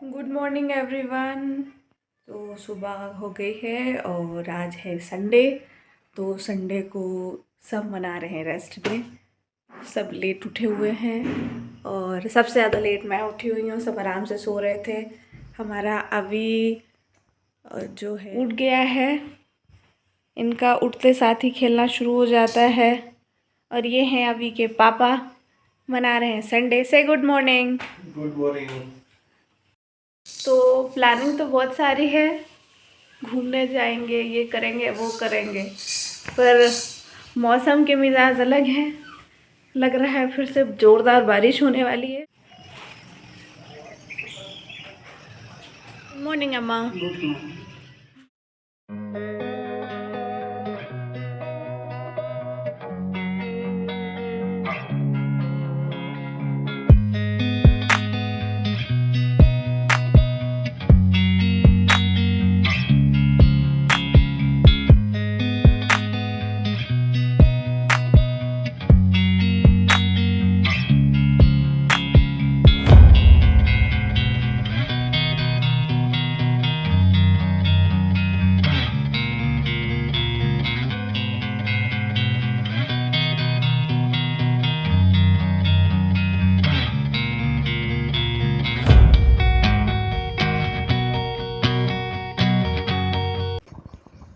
Good morning everyone. तो सुबह हो गई है और आज है संडे। तो संडे को सब मना रहे हैं रेस्ट डे। सब लेट उठे हुए हैं और सबसे ज़्यादा लेट मैं उठी हुई हूँ। सब आराम से सो रहे थे। हमारा अभी जो है उठ गया है। इनका उठते साथ ही खेलना शुरू हो जाता है। और ये हैं अभी के पापा, मना रहे हैं संडे। से गुड मॉर्निंग। Good morning. तो प्लानिंग तो बहुत सारी है, घूमने जाएंगे, ये करेंगे वो करेंगे, पर मौसम के मिजाज अलग हैं। लग रहा है फिर से जोरदार बारिश होने वाली है। गुड मॉर्निंग अम्मा। Good morning.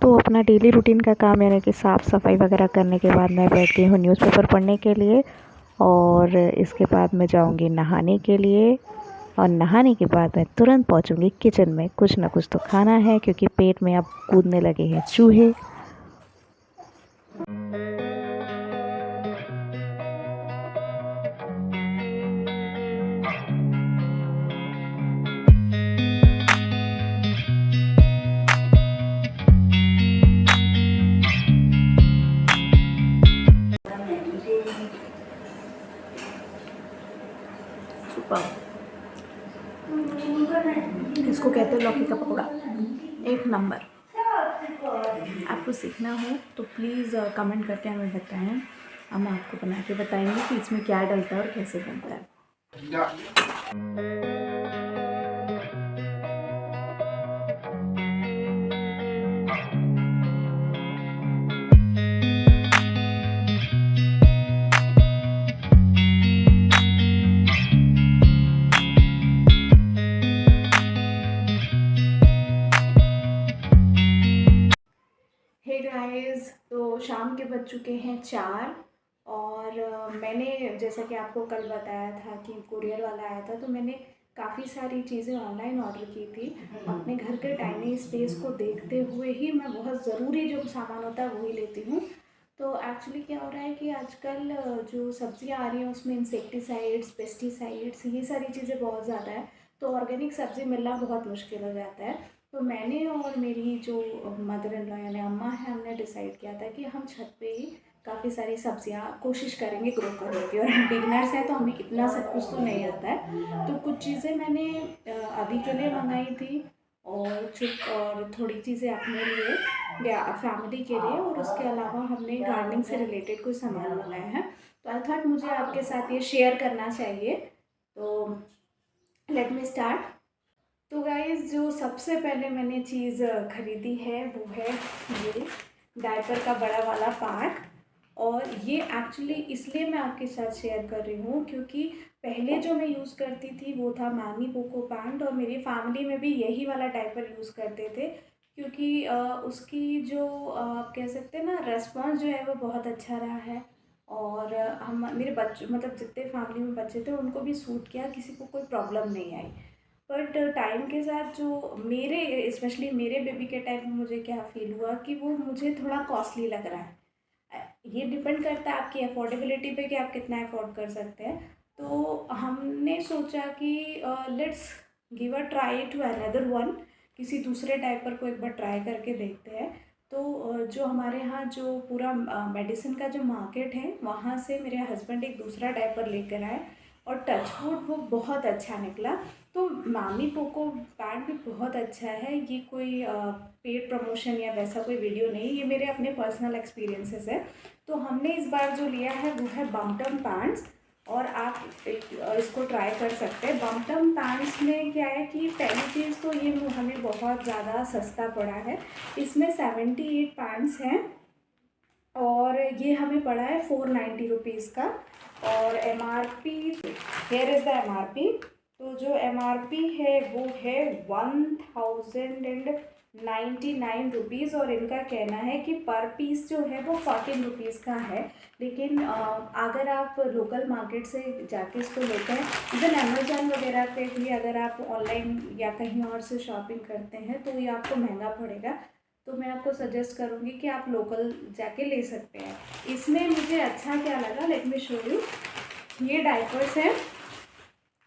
तो अपना डेली रूटीन का काम यानी कि साफ़ सफाई वगैरह करने के बाद मैं बैठ गई हूँ न्यूज़पेपर पढ़ने के लिए। और इसके बाद मैं जाऊँगी नहाने के लिए। और नहाने के बाद मैं तुरंत पहुँचूँगी किचन में। कुछ ना कुछ तो खाना है क्योंकि पेट में अब कूदने लगे हैं चूहे। सुपर। इसको कहते हैं लौकी का पकौड़ा, एक नंबर। आपको सीखना हो तो प्लीज़ कमेंट करके हमें बताएं। हम आपको बना के बताएंगे कि इसमें क्या डलता है और कैसे बनता है। हे गाइस, तो शाम के बज चुके हैं 4। और मैंने जैसा कि आपको कल बताया था कि कुरियर वाला आया था, तो मैंने काफ़ी सारी चीज़ें ऑनलाइन ऑर्डर की थी। अपने घर के टाइनी स्पेस को देखते हुए ही मैं बहुत ज़रूरी जो सामान होता है वही लेती हूँ। तो एक्चुअली क्या हो रहा है कि आजकल जो सब्जियां आ रही हैं उसमें इंसेक्टिसाइड्स, पेस्टिसाइड्स, ये सारी चीज़ें बहुत ज़्यादा है। तो ऑर्गेनिक सब्ज़ी मिलना बहुत मुश्किल हो जाता है। तो मैंने और मेरी जो मदर इन लॉ यानी अम्मा है, हमने डिसाइड किया था कि हम छत पे ही काफ़ी सारी सब्जियां कोशिश करेंगे ग्रो करने की। और हम बिगनर्स हैं तो हमें इतना सब कुछ तो नहीं आता है। तो कुछ चीज़ें मैंने अभी के लिए मंगाई थी और थोड़ी चीज़ें अपने लिए या फैमिली के लिए, और उसके अलावा हमने गार्डनिंग से रिलेटेड कुछ सामान मंगाए हैं। तो आई थॉट मुझे आपके साथ ये शेयर करना चाहिए। तो लेट मी स्टार्ट। तो गाइज़, जो सबसे पहले मैंने चीज़ ख़रीदी है वो है ये डायपर का बड़ा वाला पैक। और ये एक्चुअली इसलिए मैं आपके साथ शेयर कर रही हूँ क्योंकि पहले जो मैं यूज़ करती थी वो था मामी पोको पैंट, और मेरी फैमिली में भी यही वाला डायपर यूज़ करते थे। क्योंकि उसकी जो आप कह सकते हैं ना, रेस्पॉन्स जो है वो बहुत अच्छा रहा है। और हम मेरे बच्चों मतलब जितने फैमिली में बच्चे थे उनको भी सूट किया, किसी को कोई प्रॉब्लम नहीं आई। बट टाइम के साथ जो मेरे स्पेशली मेरे बेबी के टाइम में मुझे क्या फ़ील हुआ कि वो मुझे थोड़ा कॉस्टली लग रहा है। ये डिपेंड करता है आपकी अफोर्डेबिलिटी पे कि आप कितना अफोर्ड कर सकते हैं। तो हमने सोचा कि let's give a try to another one, किसी दूसरे डायपर को एक बार ट्राई करके देखते हैं। तो जो हमारे यहाँ जो पूरा मेडिसिन का जो मार्केट है वहाँ से मेरे हस्बैंड एक दूसरा डायपर लेकर आए, और टचवुड वो बहुत अच्छा निकला। तो मामी पोको पैड भी बहुत अच्छा है। ये कोई पेड प्रमोशन या वैसा कोई वीडियो नहीं, ये मेरे अपने पर्सनल एक्सपीरियंसेस है। तो हमने इस बार जो लिया है वो है बम्पटम पैंट्स। और आप इसको ट्राई कर सकते हैं। बम्पटम पैंट्स में क्या है कि पहली चीज़ तो ये हमें बहुत ज़्यादा सस्ता पड़ा है। इसमें 78 पैंट्स हैं और ये हमें पड़ा है 490 रुपीज़ का। और MRP, here is the MRP। तो जो MRP है वो है 1099 रुपीज़, और इनका कहना है कि पर पीस जो है वो 14 रुपीज़ का है। लेकिन अगर आप लोकल मार्केट से जाके इसको लेते हैं, इवन अमेजोन वगैरह पे भी अगर आप ऑनलाइन या कहीं और से शॉपिंग करते हैं तो ये आपको महंगा पड़ेगा। तो मैं आपको सजेस्ट करूँगी कि आप लोकल जाके ले सकते हैं। इसमें मुझे अच्छा क्या लगा, लेट मी शो यू। ये डायपर्स है,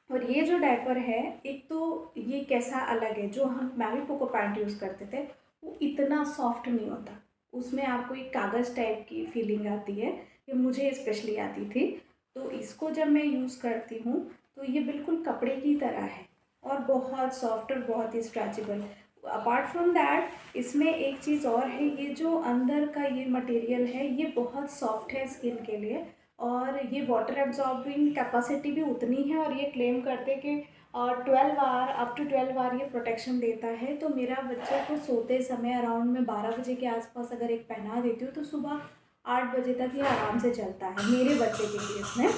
और ये जो डायपर है, एक तो ये कैसा अलग है, जो हम मैवी पोको पैंट यूज़ करते थे वो इतना सॉफ्ट नहीं होता। उसमें आपको एक कागज़ टाइप की फीलिंग आती है, ये मुझे स्पेशली आती थी। तो इसको जब मैं यूज़ करती हूँ तो ये बिल्कुल कपड़े की तरह है और बहुत सॉफ्ट और बहुत ही स्ट्रेचेबल। अपार्ट फ्रॉम दैट इसमें एक चीज़ और है, ये जो अंदर का ये मटेरियल है ये बहुत सॉफ्ट है स्किन के लिए, और ये वाटर एब्जॉर्बिंग कैपेसिटी भी उतनी है। और ये क्लेम करते हैं कि 12 आवर, अप टू 12 आवर ये प्रोटेक्शन देता है। तो मेरा बच्चे को सोते समय अराउंड में 12 बजे के आसपास अगर एक पहना देती हूँ तो सुबह 8 बजे तक ये आराम से चलता है मेरे बच्चे के केस में,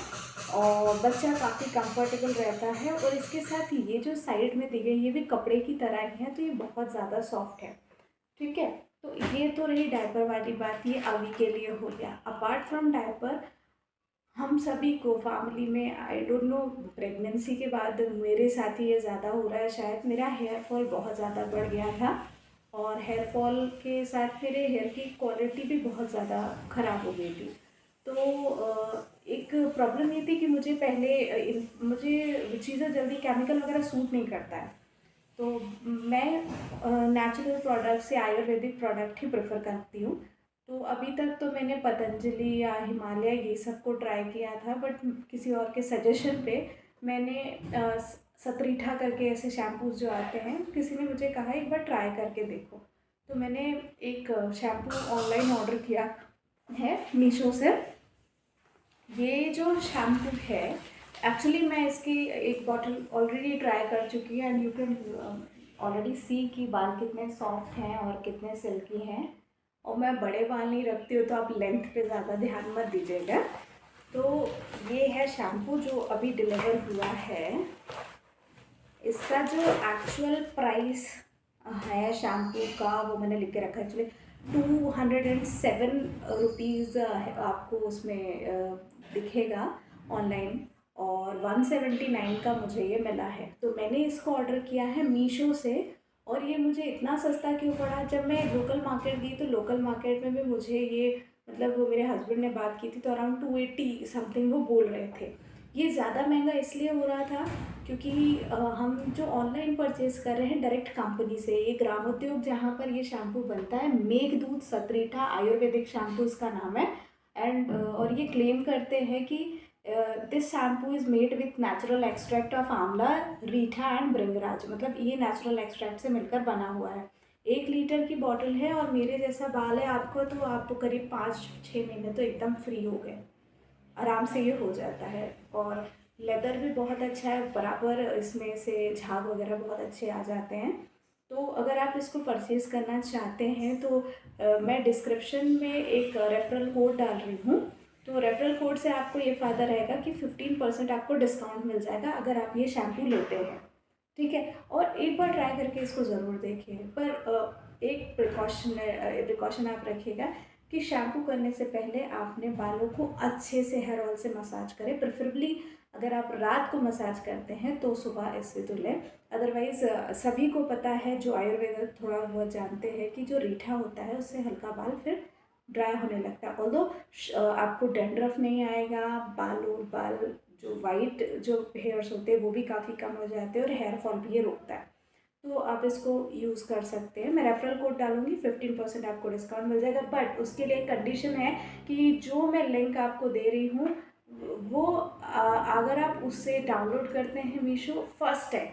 और बच्चा काफ़ी कंफर्टेबल रहता है। और इसके साथ ये जो साइड में दी गई ये भी कपड़े की तरह ही है, तो ये बहुत ज़्यादा सॉफ्ट है। ठीक है, तो ये तो रही डायपर वाली बात, ये अभी के लिए हो गया। अपार्ट फ्रॉम डायपर, हम सभी को फैमिली में, आई डोंट नो, प्रेगनेंसी के बाद मेरे साथ ही ये ज़्यादा हो रहा है शायद, मेरा हेयर फॉल बहुत ज़्यादा बढ़ गया था। और हेयर फॉल के साथ मेरे हेयर की क्वालिटी भी बहुत ज़्यादा ख़राब हो गई थी। तो एक प्रॉब्लम ये थी कि मुझे पहले मुझे चीज़ें जल्दी केमिकल वगैरह सूट नहीं करता है। तो मैं नेचुरल प्रोडक्ट से आयुर्वेदिक प्रोडक्ट ही प्रेफर करती हूँ। तो अभी तक तो मैंने पतंजलि या हिमालय ये सब को ट्राई किया था, बट किसी और के सजेशन पे मैंने सतरीठा करके ऐसे शैम्पूज जो आते हैं, किसी ने मुझे कहा एक बार ट्राई करके देखो। तो मैंने एक शैम्पू ऑनलाइन ऑर्डर किया है मीशो से। ये जो शैम्पू है, एक्चुअली मैं इसकी एक बॉटल ऑलरेडी ट्राई कर चुकी है, एंड यू कैन ऑलरेडी सी कि बाल कितने सॉफ्ट हैं और कितने सिल्की हैं। और मैं बड़े बाल नहीं रखती हूँ तो आप लेंथ पे ज़्यादा ध्यान मत दीजिएगा। तो ये है शैम्पू जो अभी डिलीवर हुआ है। इसका जो एक्चुअल प्राइस है शैम्पू का वो मैंने लिख के रखा है। एक्चुअली 207 रुपीज़ आपको उसमें दिखेगा ऑनलाइन, और 179 का मुझे ये मिला है। तो मैंने इसको ऑर्डर किया है मीशो से, और ये मुझे इतना सस्ता क्यों पड़ा, जब मैं लोकल मार्केट गई तो लोकल मार्केट में भी मुझे ये, मतलब वो मेरे हस्बैंड ने बात की थी तो अराउंड 280 समथिंग वो बोल रहे थे। ये ज़्यादा महंगा इसलिए हो रहा था क्योंकि हम जो ऑनलाइन परचेज़ कर रहे हैं डायरेक्ट कंपनी से, ये ग्रामोद्योग जहाँ पर ये शैम्पू बनता है, मेघदूत सतरीठा आयुर्वेदिक शैम्पू इसका नाम है। एंड और ये क्लेम करते हैं कि this shampoo is made with natural extract of आंवला, रीठा एंड भृंगराज, मतलब ये नेचुरल एक्सट्रैक्ट से मिलकर बना हुआ है। 1 लीटर की बॉटल है, और मेरे जैसा बाल है आपको तो आप करीब 5-6 महीने तो एकदम फ्री हो गए, आराम से ये हो जाता है। और लेदर भी बहुत अच्छा है, बराबर इसमें से झाग वगैरह बहुत अच्छे आ जाते हैं। तो अगर आप इसको परचेज़ करना चाहते हैं तो मैं डिस्क्रिप्शन में एक रेफरल कोड डाल रही हूँ। तो रेफरल कोड से आपको ये फ़ायदा रहेगा कि 15% आपको डिस्काउंट मिल जाएगा अगर आप ये शैम्पू लेते हैं। ठीक है, और एक बार ट्राई करके इसको ज़रूर देखिए। पर एक प्रिकॉशन आप रखिएगा कि शैम्पू करने से पहले आपने बालों को अच्छे से हेयर ऑयल से मसाज करें। प्रेफरेबली अगर आप रात को मसाज करते हैं तो सुबह इससे धुलें। अदरवाइज़ सभी को पता है जो आयुर्वेद थोड़ा बहुत जानते हैं कि जो रीठा होता है उससे हल्का बाल फिर ड्राई होने लगता है। ऑल्दो आपको डैंड्रफ नहीं आएगा, बाल जो वाइट जो हेयर्स होते हैं वो भी काफ़ी कम हो जाते हैं, और हेयर फॉल भी ये रोकता है। तो आप इसको यूज़ कर सकते हैं। मैं रेफरल कोड डालूंगी, 15% आपको डिस्काउंट मिल जाएगा। बट उसके लिए कंडीशन है कि जो मैं लिंक आपको दे रही हूँ वो अगर आप उससे डाउनलोड करते हैं मीशो फर्स्ट टाइम,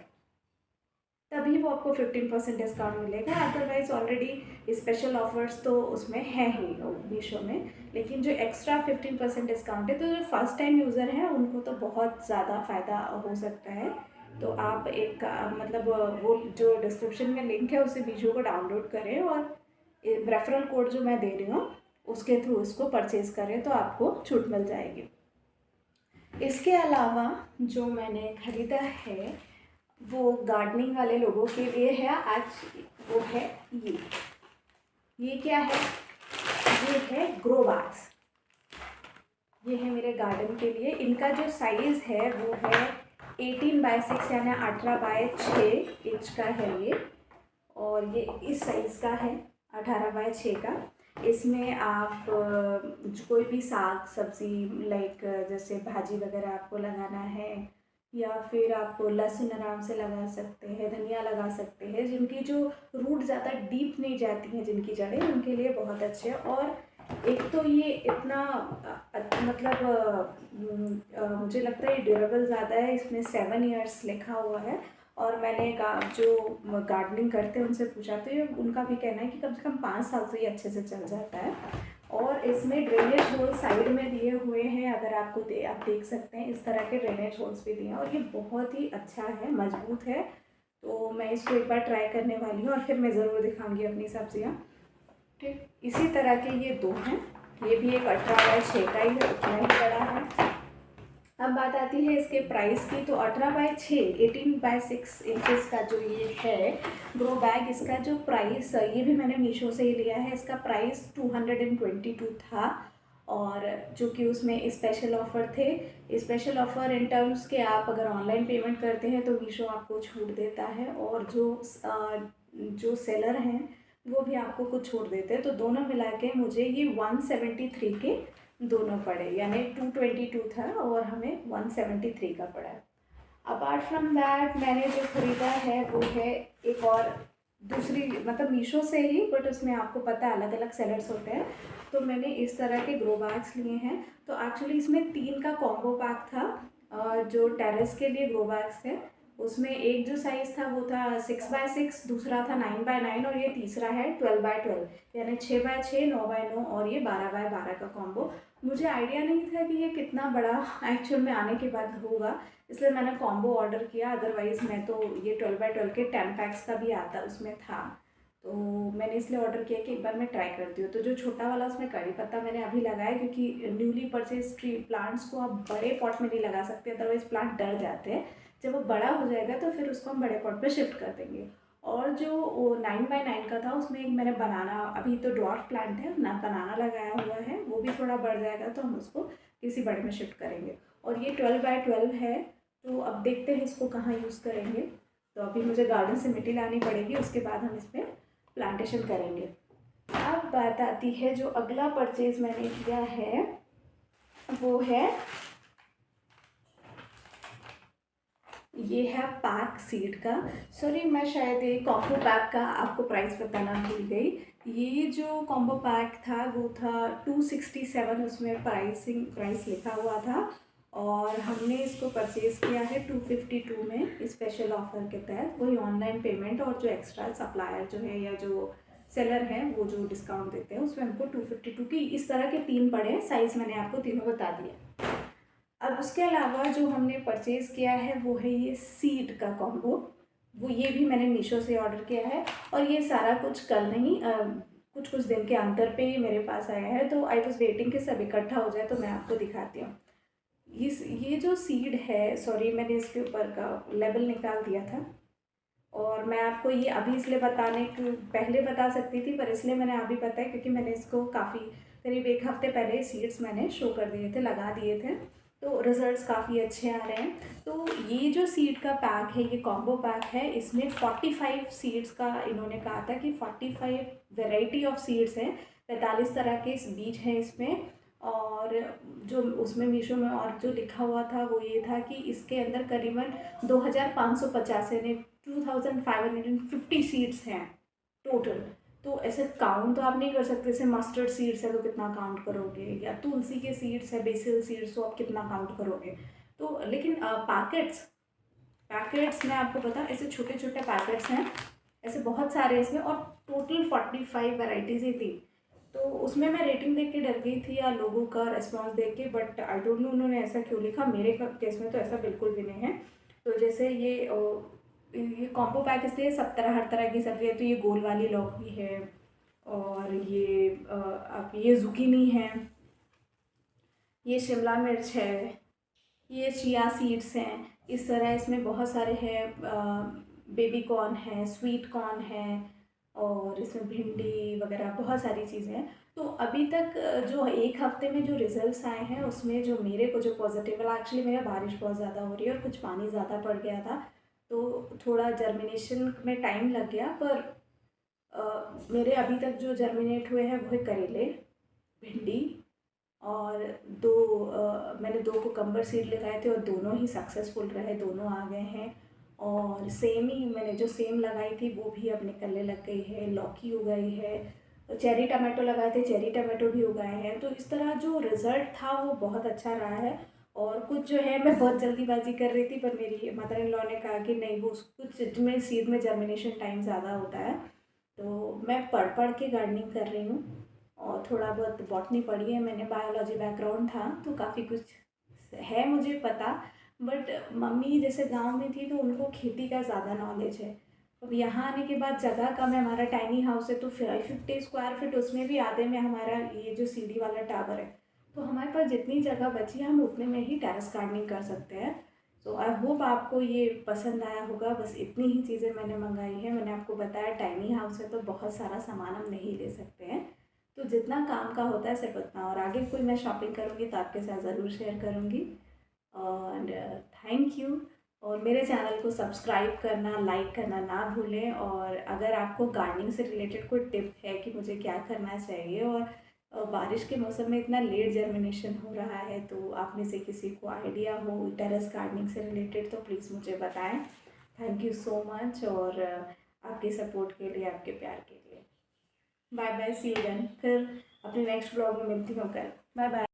तभी वो आपको 15% डिस्काउंट मिलेगा। अदरवाइज़ ऑलरेडी स्पेशल ऑफर्स तो उसमें है ही मीशो में, लेकिन जो एक्स्ट्रा 15% डिस्काउंट है तो जो फर्स्ट टाइम यूज़र हैं उनको तो बहुत ज़्यादा फ़ायदा हो सकता है। तो आप एक मतलब वो जो डिस्क्रिप्शन में लिंक है उसे मीशो को डाउनलोड करें और रेफरल कोड जो मैं दे रही हूँ उसके थ्रू इसको परचेज़ करें तो आपको छूट मिल जाएगी। इसके अलावा जो मैंने ख़रीदा है वो गार्डनिंग वाले लोगों के लिए है आज। वो है ये क्या है, ये है ग्रो बैग्स। ये है मेरे गार्डन के लिए। इनका जो साइज़ है वो है 18x6 यानी 18x6 इंच का है ये, और ये इस साइज़ का है 18x6 का। इसमें आप कोई भी साग सब्ज़ी लाइक जैसे भाजी वगैरह आपको लगाना है, या फिर आप लहसुन आराम से लगा सकते हैं, धनिया लगा सकते हैं। जिनकी जो रूट ज़्यादा डीप नहीं जाती हैं, जिनकी जड़ें, उनके लिए बहुत अच्छे। और एक तो ये इतना मतलब मुझे लगता है ड्यूरेबल ज़्यादा है। इसमें 7 इयर्स लिखा हुआ है। और मैंने जो गार्डनिंग करते हैं उनसे पूछा तो ये उनका भी कहना है कि कम से कम 5 साल तो ये अच्छे से चल जाता है। और इसमें ड्रेनेज होल साइड में दिए हुए हैं, अगर आपको आप देख सकते हैं इस तरह के ड्रेनेज होल्स भी दिए हैं, और ये बहुत ही अच्छा है, मजबूत है। तो मैं इसको एक बार ट्राई करने वाली हूँ और फिर मैं ज़रूर दिखाऊंगी अपनी सब्जियाँ। ठीक, इसी तरह के ये दो हैं। ये भी एक 18x6 का ही है, उतना ही बड़ा है। अब बात आती है इसके प्राइस की। तो 18x6 18x6 इंचज़ का जो ये है ग्रो बैग, इसका जो प्राइस, ये भी मैंने मीशो से ही लिया है, इसका प्राइस 222 था। और जो कि उसमें स्पेशल ऑफ़र थे। स्पेशल ऑफ़र इन टर्म्स के आप अगर ऑनलाइन पेमेंट करते हैं तो मीशो आपको छूट देता है, और जो सेलर हैं वो भी आपको कुछ छूट देते हैं। तो दोनों मिला के मुझे ये 173 के दोनों पड़े, यानी 222 था और हमें 173 का पड़ा। अपार्ट फ्रॉम दैट मैंने जो ख़रीदा है वो है एक और दूसरी, मतलब मीशो से ही, बट उसमें आपको पता है अलग अलग सेलर्स होते हैं। तो मैंने इस तरह के ग्रो बैग्स लिए हैं। तो एक्चुअली इसमें 3 का कॉम्बो पैक था। जो टेरेस के लिए ग्रो बैग्स थे उसमें एक जो साइज़ था वो था 6x6, दूसरा था 9x9, और ये तीसरा है 12x12, यानी 6x6, 9x9 और ये 12x12 का कॉम्बो। मुझे आइडिया नहीं था कि ये कितना बड़ा एक्चुअल में आने के बाद होगा, इसलिए मैंने कॉम्बो ऑर्डर किया। अदरवाइज़ मैं तो ये 12x12 के 10 पैक्स का भी आता उसमें था, तो मैंने इसलिए ऑर्डर किया कि एक बार मैं ट्राई करती हूँ। तो जो छोटा वाला उसमें कड़ी पत्ता मैंने अभी लगाया, क्योंकि न्यूली परचेज ट्री प्लांट्स को आप बड़े पॉट में नहीं लगा सकते, अदरवाइज़ प्लांट डर जाते हैं। जब वो बड़ा हो जाएगा तो फिर उसको हम बड़े पॉट पे शिफ्ट कर देंगे। और जो वो 9x9 का था उसमें एक मैंने बनाना, अभी तो डॉट प्लांट है ना, बनाना लगाया हुआ है, वो भी थोड़ा बढ़ जाएगा तो हम उसको किसी बड़े में शिफ्ट करेंगे। और ये 12x12 है, तो अब देखते हैं इसको कहाँ यूज़ करेंगे। तो अभी मुझे गार्डन से मिट्टी लानी पड़ेगी, उसके बाद हम इस पर प्लांटेशन करेंगे। अब बात आती है जो अगला परचेज़ मैंने किया है वो है ये है पैक सीड का। सॉरी, मैं शायद ये कॉम्बो पैक का आपको प्राइस बताना भूल गई। ये जो कॉम्बो पैक था वो था 267, उसमें प्राइस लिखा हुआ था, और हमने इसको परचेज़ किया है 252 में स्पेशल ऑफ़र के तहत। वही ऑनलाइन पेमेंट और जो एक्स्ट्रा सप्लायर जो है या जो सेलर है वो जो डिस्काउंट देते हैं उसमें हमको 252 की इस तरह के 3 पड़े हैं। साइज़ मैंने आपको तीनों बता दिए। अब उसके अलावा जो हमने परचेज़ किया है वो है ये सीड का कॉम्बो। वो ये भी मैंने मीशो से ऑर्डर किया है, और ये सारा कुछ कल नहीं कुछ कुछ दिन के अंतर पे ही मेरे पास आया है। तो आई वॉज वेटिंग कि सब इकट्ठा हो जाए तो मैं आपको दिखाती हूँ। ये जो सीड है, सॉरी मैंने इसके ऊपर का लेबल निकाल दिया था, और मैं आपको ये अभी इसलिए बताने के पहले बता सकती थी, पर इसलिए मैंने अभी बताया क्योंकि मैंने इसको काफ़ी करीब 1 हफ्ते पहले सीड्स मैंने शो कर दिए थे, लगा दिए थे, तो रिज़ल्ट्स काफ़ी अच्छे आ रहे हैं। तो ये जो सीड का पैक है, ये कॉम्बो पैक है, इसमें 45 सीड्स का इन्होंने कहा था कि 45 वैरायटी ऑफ सीड्स हैं, 45 तरह के बीज हैं इसमें। और जो उसमें मीशो में और जो लिखा हुआ था वो ये था कि इसके अंदर करीबन 2550 यानी 2550 सीड्स हैं टोटल। तो ऐसे काउंट तो आप नहीं कर सकते, जैसे मस्टर्ड सीड्स है तो कितना काउंट करोगे, या तुलसी के सीड्स है, बेसिल सीड्स, तो आप कितना काउंट करोगे। तो लेकिन पैकेट्स पैकेट्स मैं आपको बताऊँ, ऐसे छोटे छोटे पैकेट्स हैं, ऐसे बहुत सारे इसमें, और टोटल 45 वैराइटीज़ ही थी। तो उसमें मैं रेटिंग देख के डर गई थी या लोगों का रिस्पॉन्स देख के, बट आई डोंट नो उन्होंने ऐसा क्यों लिखा। मेरे केस में तो ऐसा बिल्कुल भी नहीं है। तो जैसे ये कॉम्बो पैक इसलिए, सब तरह हर तरह की सब्जी है। तो ये गोल वाली लौकी है, और ये आप ये जुकीनी है, ये शिमला मिर्च है, ये चिया सीड्स हैं। इस तरह इसमें बहुत सारे हैं, बेबी कॉर्न है, स्वीट कॉर्न है, और इसमें भिंडी वगैरह बहुत सारी चीज़ें हैं। तो अभी तक जो एक हफ्ते में जो रिजल्ट्स आए हैं उसमें जो मेरे को जो पॉजिटिव है, एक्चुअली मेरा बारिश बहुत ज़्यादा हो रही है और कुछ पानी ज़्यादा पड़ गया था, तो थोड़ा जर्मिनेशन में टाइम लग गया। पर मेरे अभी तक जो जर्मिनेट हुए हैं वो है करेले, भिंडी, और मैंने 2 कुकम्बर सीड लगाए थे और दोनों ही सक्सेसफुल रहे, दोनों आ गए हैं। और सेम ही मैंने जो सेम लगाई थी वो भी अब निकलने लग गई है, लौकी उगाई है, चेरी टमाटो लगाए थे, चेरी टमाटो भी उगाए हैं। तो इस तरह जो रिज़ल्ट था वो बहुत अच्छा रहा है। और कुछ जो है मैं बहुत जल्दीबाजी कर रही थी, पर मेरी मदर इन लॉ ने कहा कि नहीं, वो कुछ में सीड में जर्मिनेशन टाइम ज़्यादा होता है। तो मैं पढ़ पढ़ के गार्डनिंग कर रही हूँ, और थोड़ा बहुत बॉटनी पढ़ी है मैंने, बायोलॉजी बैकग्राउंड था तो काफ़ी कुछ है मुझे पता। बट मम्मी जैसे गांव में थी तो उनको खेती का ज़्यादा नॉलेज है। अब यहाँ आने के बाद जगह कम है, हमारा टाइनी हाउस है, तो 50 स्क्वायर फीट, उसमें भी आधे में हमारा ये जो सीढ़ी वाला टावर है। तो हमारे पास जितनी जगह बची है हम उतने में ही टेरेस गार्डनिंग कर सकते हैं। सो आई होप आपको ये पसंद आया होगा। बस इतनी ही चीज़ें मैंने मंगाई है। मैंने आपको बताया टाइनी हाउस है तो बहुत सारा सामान हम नहीं ले सकते हैं, तो जितना काम का होता है सिर्फ उतना। और आगे कोई मैं शॉपिंग करूँगी तो आपके साथ ज़रूर शेयर करूँगी। और थैंक यू। और मेरे चैनल को सब्सक्राइब करना, लाइक करना ना भूलें। और अगर आपको गार्डनिंग से रिलेटेड कोई टिप है कि मुझे क्या करना चाहिए, और बारिश के मौसम में इतना लेट जर्मिनेशन हो रहा है, तो आप में से किसी को आइडिया हो टेरेस गार्डनिंग से रिलेटेड तो प्लीज़ मुझे बताएं। थैंक यू सो मच, और आपके सपोर्ट के लिए, आपके प्यार के लिए। Bye bye, see you then. फिर अपने नेक्स्ट ब्लॉग में मिलती हूँ कल। Bye bye.